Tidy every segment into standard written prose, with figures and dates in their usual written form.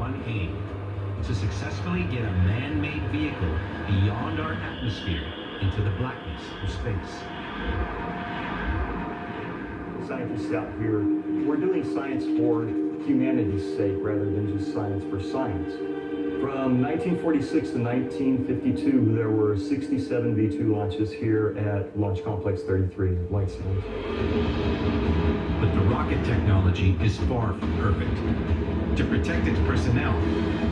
one aim: to successfully get a man-made vehicle beyond our atmosphere into the blackness of space. Scientists out here, we're doing science for humanity's sake rather than just science for science. From 1946 to 1952, there were 67 V2 launches here at Launch Complex 33, White Sands. But the rocket technology is far from perfect. To protect its personnel,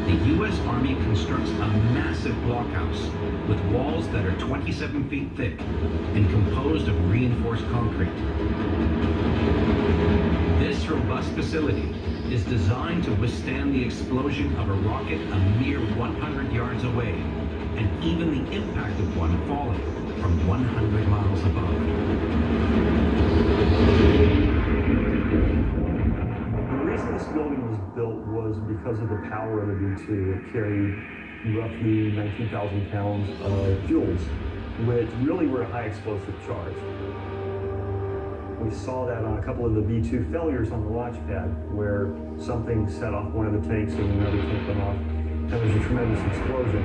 the U.S. Army constructs a massive blockhouse with walls that are 27 feet thick and composed of reinforced concrete. This robust facility is designed to withstand the explosion of a rocket a mere 100 yards away, and even the impact of one falling from 100 miles above. The reason this building was built was because of the power of the V2. It carried roughly 19,000 pounds of fuels, which really were a high explosive charge. We saw that on a couple of the V2 failures on the launch pad, where something set off one of the tanks and another tank went off, and there was a tremendous explosion.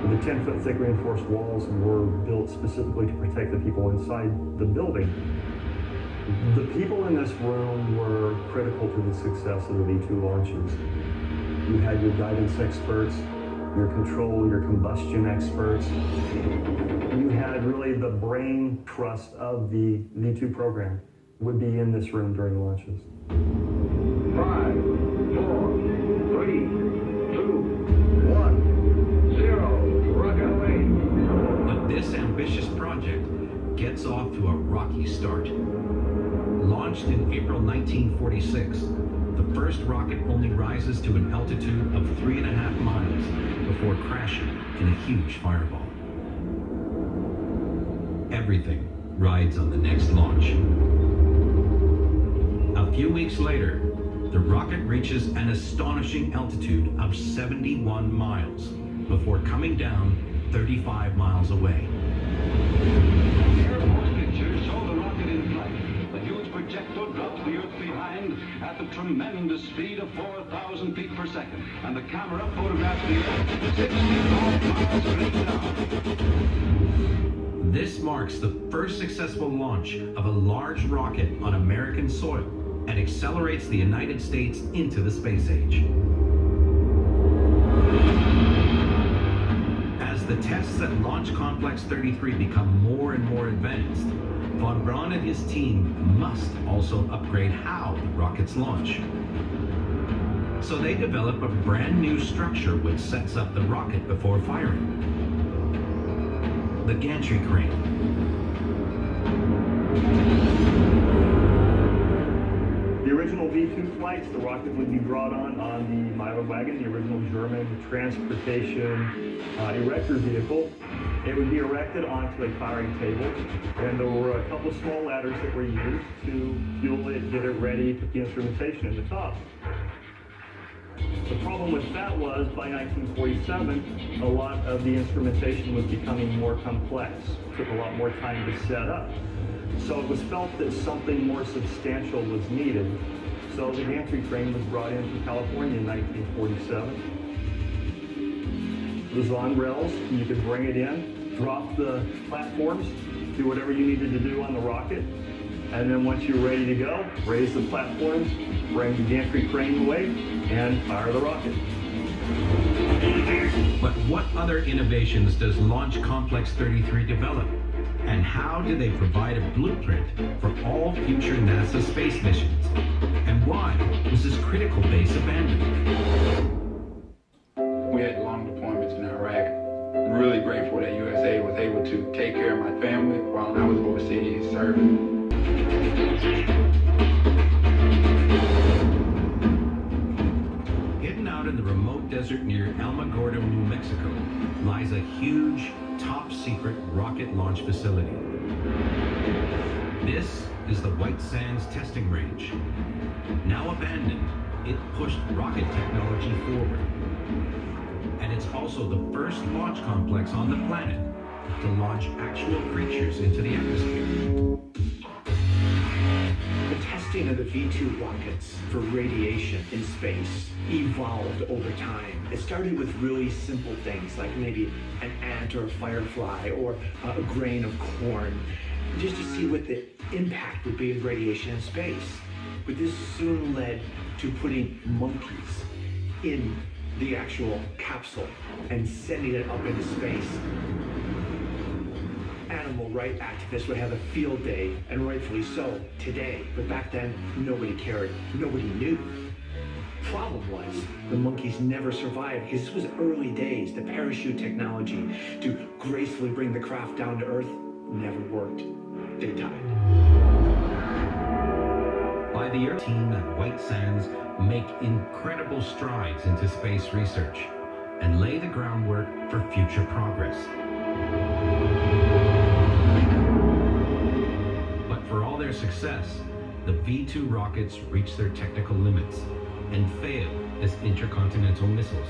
The 10-foot thick reinforced walls were built specifically to protect the people inside the building. The people in this room were critical to the success of the V2 launches. You had your guidance experts, your control, your combustion experts. You had really the brain trust of the V2 program would be in this room during launches. 5, 4, 3, 2, 1, 0, rocket away. But this ambitious project gets off to a rocky start. Launched in April 1946, the first rocket only rises to an altitude of 3.5 miles before crashing in a huge fireball. Everything rides on the next launch. A few weeks later, the rocket reaches an astonishing altitude of 71 miles before coming down 35 miles away. Air Force pictures show the rocket in flight. The huge projectile drops the Earth behind at the tremendous speed of 4,000 feet per second. And the camera photographs the Earth 65 miles straight down. This marks the first successful launch of a large rocket on American soil and accelerates the United States into the space age. As the tests at Launch Complex 33 become more and more advanced, von Braun and his team must also upgrade how the rockets launch. So they develop a brand new structure which sets up the rocket before firing: the gantry crane. The original V2 flights, the rocket would be brought on the Meillerwagen, the original German transportation erector vehicle. It would be erected onto a firing table, and there were a couple of small ladders that were used to fuel it, get it ready, put the instrumentation in the top. The problem with that was, by 1947, a lot of the instrumentation was becoming more complex. It took a lot more time to set up. So it was felt that something more substantial was needed. So the gantry crane was brought in from California in 1947. It was on rails. You could bring it in, drop the platforms, do whatever you needed to do on the rocket, and then once you're ready to go, raise the platforms, bring the gantry crane away, and fire the rocket. But what other innovations does Launch Complex 33 develop? And how do they provide a blueprint for all future NASA space missions? And why was this critical base abandoned? We had long deployments in Iraq. I'm really grateful that USA was able to take care of my family while I was overseas serving. Hidden out in the remote desert near Alamogordo, New Mexico, lies a huge, top-secret rocket launch facility. This is the White Sands testing range. Now abandoned, it pushed rocket technology forward. And it's also the first launch complex on the planet to launch actual creatures into the atmosphere. The test testing of the V-2 rockets for radiation in space evolved over time. It started with really simple things like maybe an ant or a firefly or a grain of corn, just to see what the impact would be of radiation in space. But this soon led to putting monkeys in the actual capsule and sending it up into space. Animal rights activists would have a field day, and rightfully so, today. But back then, nobody cared. Nobody knew. Problem was, the monkeys never survived because this was early days. The parachute technology to gracefully bring the craft down to Earth never worked. They died. By the year, team at White Sands make incredible strides into space research and lay the groundwork for future progress. But for all their success, the V-2 rockets reach their technical limits and fail as intercontinental missiles.